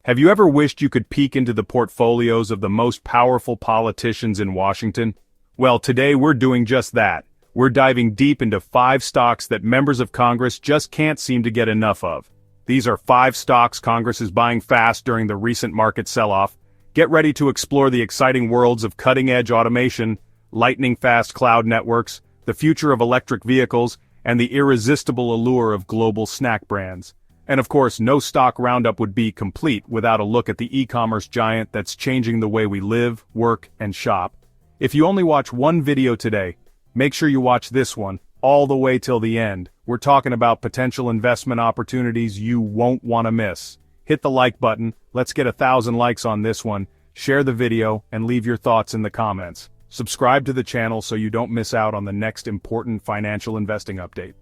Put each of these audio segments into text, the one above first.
Have you ever wished you could peek into the portfolios of the most powerful politicians in Washington? Well, today we're doing just that. We're diving deep into 5 stocks that members of Congress just can't seem to get enough of. These are 5 stocks Congress is buying fast during the recent market sell-off. Get ready to explore the exciting worlds of cutting-edge automation, lightning-fast cloud networks, the future of electric vehicles, and the irresistible allure of global snack brands. And of course, no stock roundup would be complete without a look at the e-commerce giant that's changing the way we live, work, and shop. If you only watch one video today, make sure you watch this one all the way till the end. We're talking about potential investment opportunities you won't want to miss. Hit the like button, let's get 1,000 likes on this one, share the video, and leave your thoughts in the comments. Subscribe to the channel so you don't miss out on the next important financial investing update.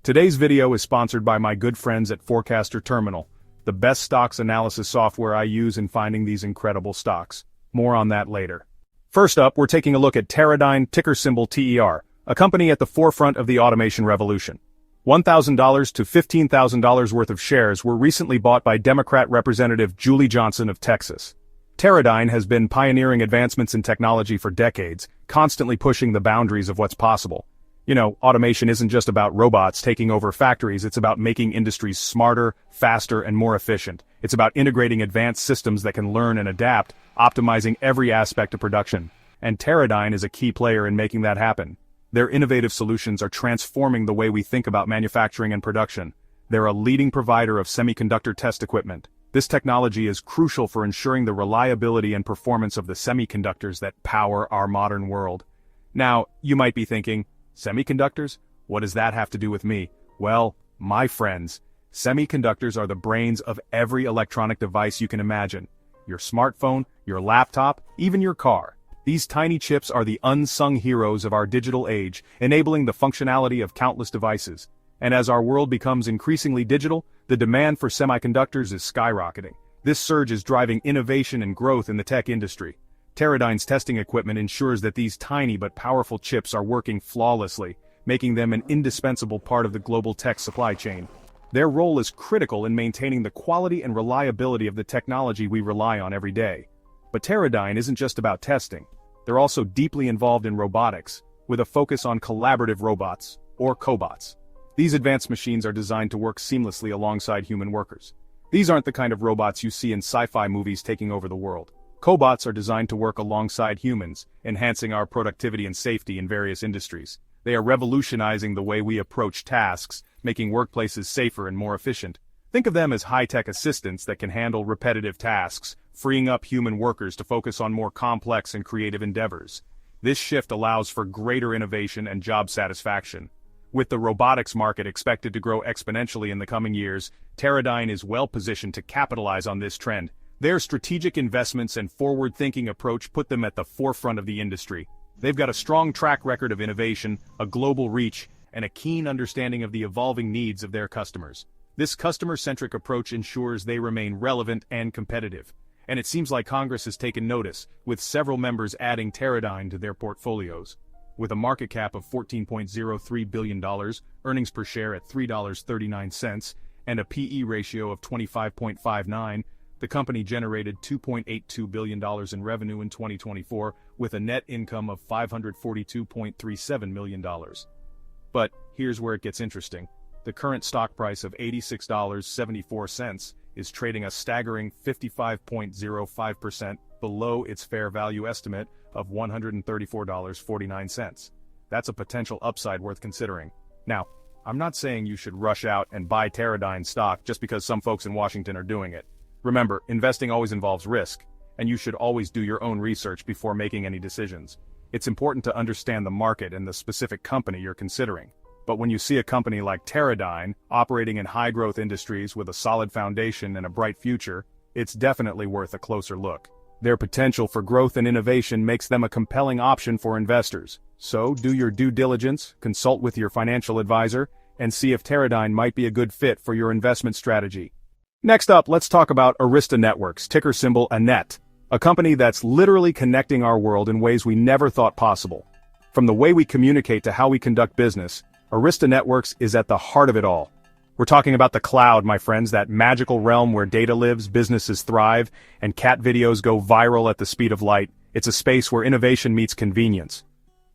Today's video is sponsored by my good friends at Forecaster Terminal, the best stocks analysis software I use in finding these incredible stocks. More on that later. First up, we're taking a look at Teradyne, ticker symbol TER, a company at the forefront of the automation revolution. $1,000 to $15,000 worth of shares were recently bought by Democrat Representative Julie Johnson of Texas. Teradyne has been pioneering advancements in technology for decades, constantly pushing the boundaries of what's possible. You know, automation isn't just about robots taking over factories, it's about making industries smarter, faster, and more efficient. It's about integrating advanced systems that can learn and adapt, optimizing every aspect of production. And Teradyne is a key player in making that happen. Their innovative solutions are transforming the way we think about manufacturing and production. They're a leading provider of semiconductor test equipment. This technology is crucial for ensuring the reliability and performance of the semiconductors that power our modern world. Now, you might be thinking, semiconductors? What does that have to do with me? Well, my friends, semiconductors are the brains of every electronic device you can imagine. Your smartphone, your laptop, even your car. These tiny chips are the unsung heroes of our digital age, enabling the functionality of countless devices. And as our world becomes increasingly digital, the demand for semiconductors is skyrocketing. This surge is driving innovation and growth in the tech industry. Teradyne's testing equipment ensures that these tiny but powerful chips are working flawlessly, making them an indispensable part of the global tech supply chain. Their role is critical in maintaining the quality and reliability of the technology we rely on every day. But Teradyne isn't just about testing. They're also deeply involved in robotics, with a focus on collaborative robots, or cobots. These advanced machines are designed to work seamlessly alongside human workers. These aren't the kind of robots you see in sci-fi movies taking over the world. Cobots are designed to work alongside humans, enhancing our productivity and safety in various industries. They are revolutionizing the way we approach tasks, making workplaces safer and more efficient. Think of them as high-tech assistants that can handle repetitive tasks, freeing up human workers to focus on more complex and creative endeavors. This shift allows for greater innovation and job satisfaction. With the robotics market expected to grow exponentially in the coming years, Teradyne is well positioned to capitalize on this trend. Their strategic investments and forward-thinking approach put them at the forefront of the industry. They've got a strong track record of innovation, a global reach, and a keen understanding of the evolving needs of their customers. This customer-centric approach ensures they remain relevant and competitive. And it seems like Congress has taken notice, with several members adding Teradyne to their portfolios. With a market cap of $14.03 billion, earnings per share at $3.39, and a P/E ratio of 25.59, the company generated $2.82 billion in revenue in 2024, with a net income of $542.37 million. But here's where it gets interesting. The current stock price of $86.74 is trading a staggering 55.05% below its fair value estimate of $134.49. That's a potential upside worth considering. Now, I'm not saying you should rush out and buy Teradyne stock just because some folks in Washington are doing it. Remember, investing always involves risk, and you should always do your own research before making any decisions. It's important to understand the market and the specific company you're considering. But when you see a company like Teradyne operating in high-growth industries with a solid foundation and a bright future, it's definitely worth a closer look. Their potential for growth and innovation makes them a compelling option for investors. So, do your due diligence, consult with your financial advisor, and see if Teradyne might be a good fit for your investment strategy. Next up, let's talk about Arista Networks, ticker symbol ANET, a company that's literally connecting our world in ways we never thought possible. From the way we communicate to how we conduct business, Arista Networks is at the heart of it all. We're talking about the cloud, my friends, that magical realm where data lives, businesses thrive, and cat videos go viral at the speed of light. It's a space where innovation meets convenience.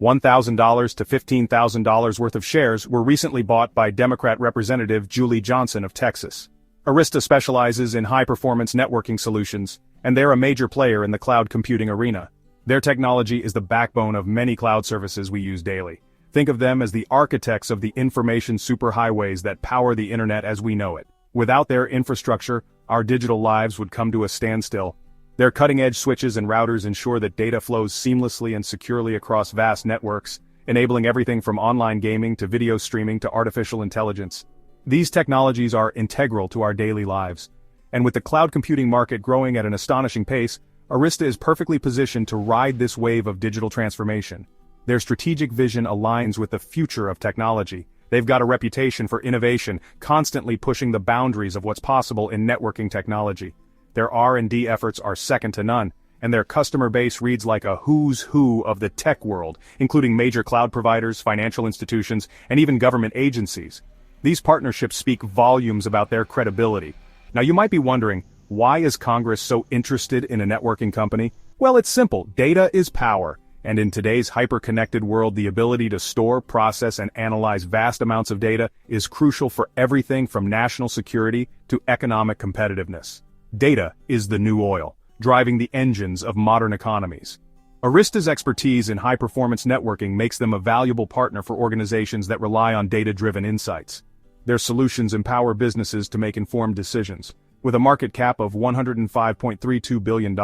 $1,000 to $15,000 worth of shares were recently bought by Democrat Representative 𝗗𝗜𝗦𝗖𝗎𝗓 of Texas. Arista specializes in high-performance networking solutions, and they're a major player in the cloud computing arena. Their technology is the backbone of many cloud services we use daily. Think of them as the architects of the information superhighways that power the internet as we know it. Without their infrastructure, our digital lives would come to a standstill. Their cutting-edge switches and routers ensure that data flows seamlessly and securely across vast networks, enabling everything from online gaming to video streaming to artificial intelligence. These technologies are integral to our daily lives. And with the cloud computing market growing at an astonishing pace, Arista is perfectly positioned to ride this wave of digital transformation. Their strategic vision aligns with the future of technology. They've got a reputation for innovation, constantly pushing the boundaries of what's possible in networking technology. Their R&D efforts are second to none, and their customer base reads like a who's who of the tech world, including major cloud providers, financial institutions, and even government agencies. These partnerships speak volumes about their credibility. Now you might be wondering, why is Congress so interested in a networking company? Well, it's simple. Data is power. And in today's hyper-connected world, the ability to store, process, and analyze vast amounts of data is crucial for everything from national security to economic competitiveness. Data is the new oil, driving the engines of modern economies. Arista's expertise in high-performance networking makes them a valuable partner for organizations that rely on data-driven insights. Their solutions empower businesses to make informed decisions. With a market cap of $105.32 billion,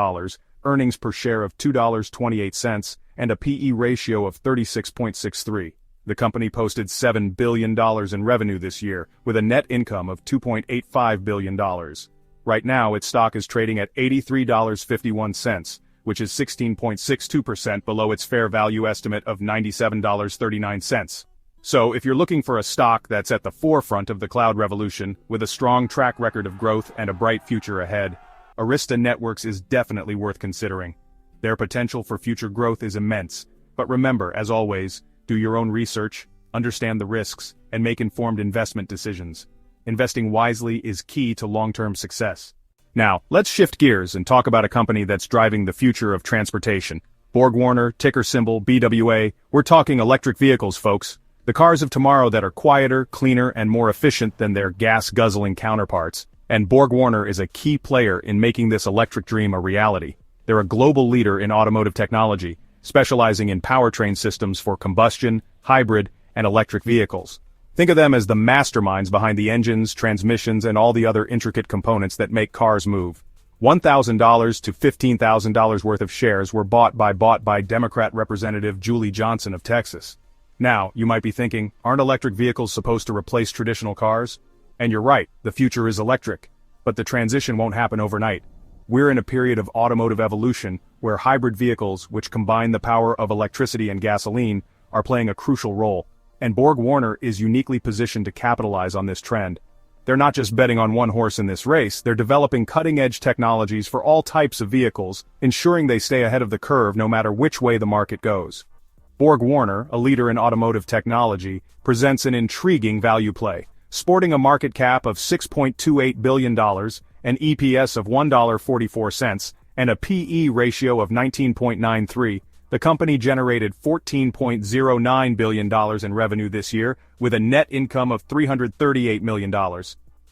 earnings per share of $2.28, and a P/E ratio of 36.63. The company posted $7 billion in revenue this year, with a net income of $2.85 billion. Right now, its stock is trading at $83.51, which is 16.62% below its fair value estimate of $97.39. So, if you're looking for a stock that's at the forefront of the cloud revolution, with a strong track record of growth and a bright future ahead, Arista Networks is definitely worth considering. Their potential for future growth is immense, but remember, as always, do your own research, understand the risks, and make informed investment decisions. Investing wisely is key to long-term success. Now, let's shift gears and talk about a company that's driving the future of transportation. BorgWarner, ticker symbol BWA, we're talking electric vehicles, folks. The cars of tomorrow that are quieter, cleaner, and more efficient than their gas-guzzling counterparts. And BorgWarner is a key player in making this electric dream a reality. They're a global leader in automotive technology, specializing in powertrain systems for combustion, hybrid, and electric vehicles. Think of them as the masterminds behind the engines, transmissions, and all the other intricate components that make cars move. $1,000 to $15,000 worth of shares were bought by Democrat Representative 𝗗𝗜𝗦𝗖𝗎𝗓 of Texas. Now, you might be thinking, aren't electric vehicles supposed to replace traditional cars? And you're right, the future is electric. But the transition won't happen overnight. We're in a period of automotive evolution where hybrid vehicles, which combine the power of electricity and gasoline, are playing a crucial role. And BorgWarner is uniquely positioned to capitalize on this trend. They're not just betting on one horse in this race, they're developing cutting-edge technologies for all types of vehicles, ensuring they stay ahead of the curve no matter which way the market goes. BorgWarner, a leader in automotive technology, presents an intriguing value play. Sporting a market cap of $6.28 billion, an EPS of $1.44, and a P/E ratio of 19.93, the company generated $14.09 billion in revenue this year, with a net income of $338 million.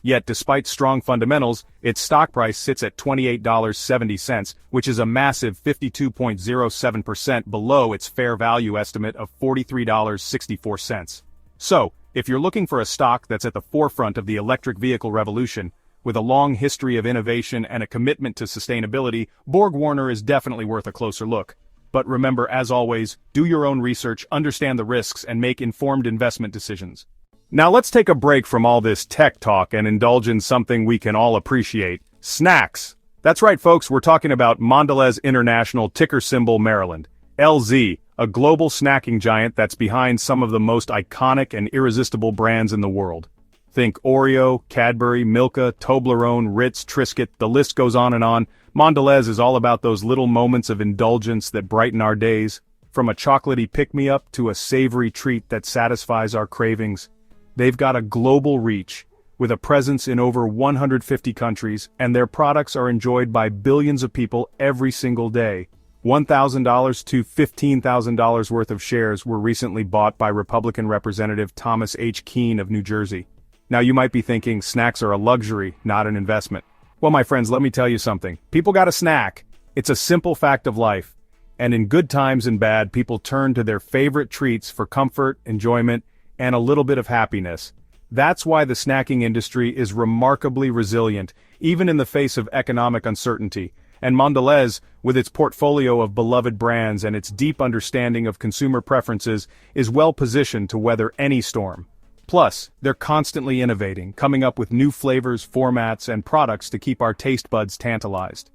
Yet despite strong fundamentals, its stock price sits at $28.70, which is a massive 52.07% below its fair value estimate of $43.64. So, if you're looking for a stock that's at the forefront of the electric vehicle revolution, with a long history of innovation and a commitment to sustainability, BorgWarner is definitely worth a closer look. But remember, as always, do your own research, understand the risks, and make informed investment decisions. Now let's take a break from all this tech talk and indulge in something we can all appreciate: snacks. That's right, folks, we're talking about Mondelez International, ticker symbol Maryland. LZ, a global snacking giant that's behind some of the most iconic and irresistible brands in the world. Think Oreo, Cadbury, Milka, Toblerone, Ritz, Triscuit, the list goes on and on. Mondelez is all about those little moments of indulgence that brighten our days, from a chocolatey pick-me-up to a savory treat that satisfies our cravings. They've got a global reach, with a presence in over 150 countries, and their products are enjoyed by billions of people every single day. $1,000 to $15,000 worth of shares were recently bought by Republican Representative Thomas H. Keene of New Jersey. Now you might be thinking snacks are a luxury, not an investment. Well, my friends, let me tell you something. People got a snack. It's a simple fact of life. And in good times and bad, people turn to their favorite treats for comfort, enjoyment, and a little bit of happiness. That's why the snacking industry is remarkably resilient, even in the face of economic uncertainty. And Mondelez, with its portfolio of beloved brands and its deep understanding of consumer preferences, is well positioned to weather any storm. Plus, they're constantly innovating, coming up with new flavors, formats, and products to keep our taste buds tantalized.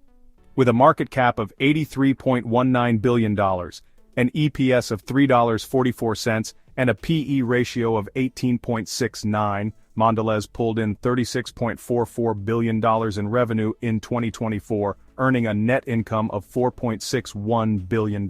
With a market cap of $83.19 billion, an EPS of $3.44, and a P/E ratio of 18.69, Mondelez pulled in $36.44 billion in revenue in 2024, earning a net income of $4.61 billion.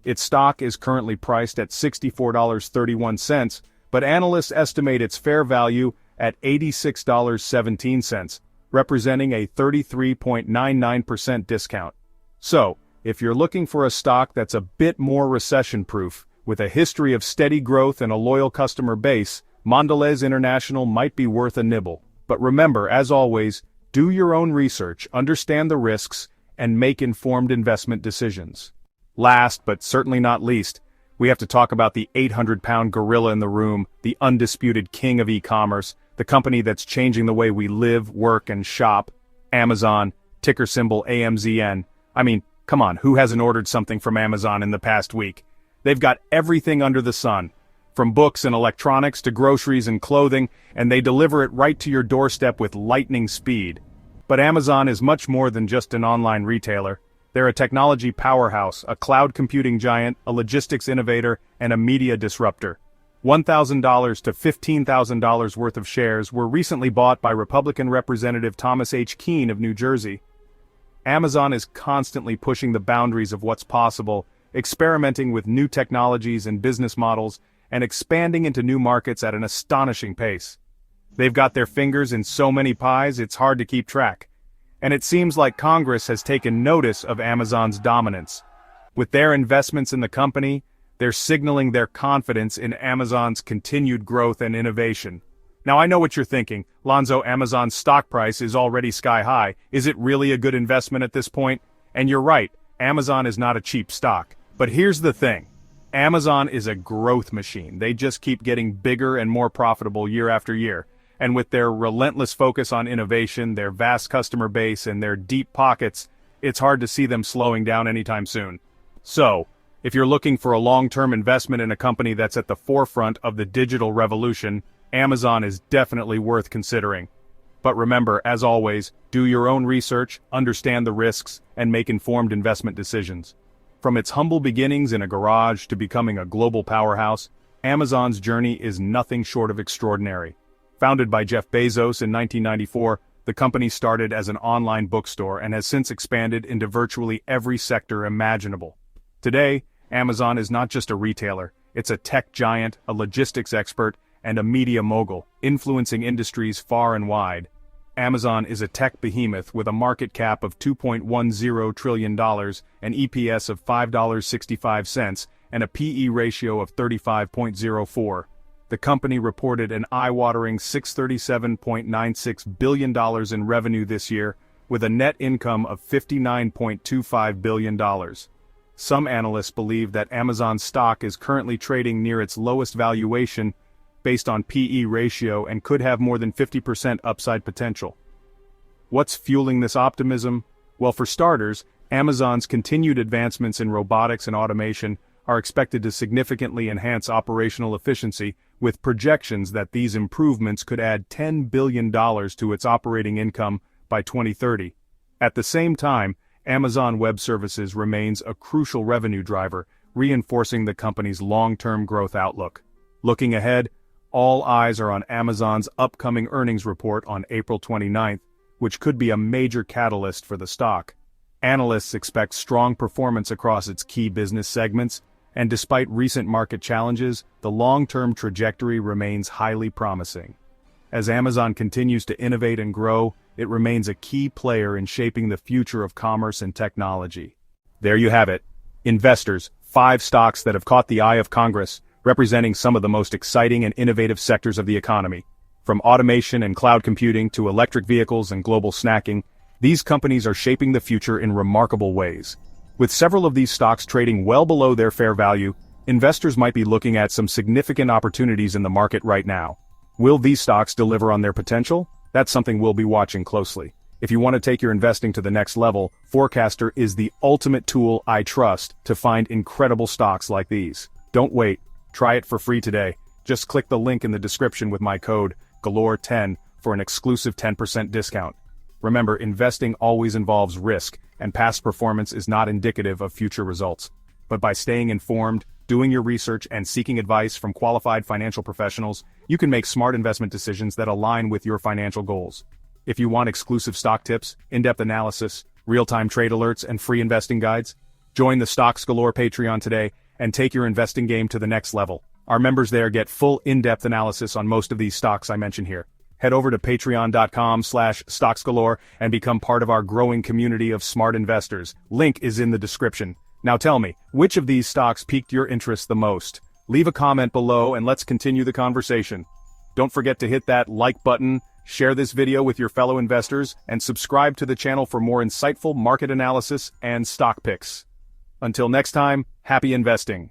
Its stock is currently priced at $64.31, but analysts estimate its fair value at $86.17, representing a 33.99% discount. So, if you're looking for a stock that's a bit more recession-proof, with a history of steady growth and a loyal customer base, Mondelez International might be worth a nibble. But remember, as always, do your own research, understand the risks, and make informed investment decisions. Last, but certainly not least, we have to talk about the 800-pound gorilla in the room, the undisputed king of e-commerce, the company that's changing the way we live, work, and shop, Amazon, ticker symbol AMZN. I mean, come on, who hasn't ordered something from Amazon in the past week? They've got everything under the sun, from books and electronics to groceries and clothing, and they deliver it right to your doorstep with lightning speed. But Amazon is much more than just an online retailer. They're a technology powerhouse, a cloud computing giant, a logistics innovator, and a media disruptor. $1,000 to $15,000 worth of shares were recently bought by Republican Representative Thomas H. Keene of New Jersey. Amazon is constantly pushing the boundaries of what's possible, experimenting with new technologies and business models, and expanding into new markets at an astonishing pace. They've got their fingers in so many pies it's hard to keep track. And it seems like Congress has taken notice of Amazon's dominance. With their investments in the company, they're signaling their confidence in Amazon's continued growth and innovation. Now I know what you're thinking, Lonzo, Amazon's stock price is already sky high. Is it really a good investment at this point? And you're right, Amazon is not a cheap stock. But here's the thing. Amazon is a growth machine. They just keep getting bigger and more profitable year after year. And with their relentless focus on innovation, their vast customer base, and their deep pockets, it's hard to see them slowing down anytime soon. So, if you're looking for a long-term investment in a company that's at the forefront of the digital revolution, Amazon is definitely worth considering. But remember, as always, do your own research, understand the risks, and make informed investment decisions. From its humble beginnings in a garage to becoming a global powerhouse, Amazon's journey is nothing short of extraordinary. Founded by Jeff Bezos in 1994, the company started as an online bookstore and has since expanded into virtually every sector imaginable. Today, Amazon is not just a retailer, it's a tech giant, a logistics expert, and a media mogul, influencing industries far and wide. Amazon is a tech behemoth with a market cap of $2.10 trillion, an EPS of $5.65, and a P/E ratio of 35.04. The company reported an eye-watering $637.96 billion in revenue this year, with a net income of $59.25 billion. Some analysts believe that Amazon's stock is currently trading near its lowest valuation based on P/E ratio and could have more than 50% upside potential. What's fueling this optimism? Well, for starters, Amazon's continued advancements in robotics and automation are expected to significantly enhance operational efficiency, with projections that these improvements could add $10 billion to its operating income by 2030. At the same time, Amazon Web Services remains a crucial revenue driver, reinforcing the company's long-term growth outlook. Looking ahead, all eyes are on Amazon's upcoming earnings report on April 29th, which could be a major catalyst for the stock. Analysts expect strong performance across its key business segments, and despite recent market challenges, the long-term trajectory remains highly promising. As Amazon continues to innovate and grow, it remains a key player in shaping the future of commerce and technology. There you have it. Investors, 5 stocks that have caught the eye of Congress, representing some of the most exciting and innovative sectors of the economy. From automation and cloud computing to electric vehicles and global snacking, these companies are shaping the future in remarkable ways. With several of these stocks trading well below their fair value, investors might be looking at some significant opportunities in the market right now. Will these stocks deliver on their potential? That's something we'll be watching closely. If you want to take your investing to the next level, Forecaster is the ultimate tool I trust to find incredible stocks like these. Don't wait. Try it for free today. Just click the link in the description with my code Galore10 for an exclusive 10% discount. Remember, investing always involves risk, and past performance is not indicative of future results. But by staying informed, doing your research, and seeking advice from qualified financial professionals, you can make smart investment decisions that align with your financial goals. If you want exclusive stock tips, in-depth analysis, real-time trade alerts, and free investing guides, join the Stocks Galore Patreon today and take your investing game to the next level. Our members there get full in-depth analysis on most of these stocks I mention here. Head over to patreon.com/stocksgalore and become part of our growing community of smart investors. Link is in the description. Now tell me, which of these stocks piqued your interest the most? Leave a comment below and let's continue the conversation. Don't forget to hit that like button, share this video with your fellow investors, and subscribe to the channel for more insightful market analysis and stock picks. Until next time, happy investing.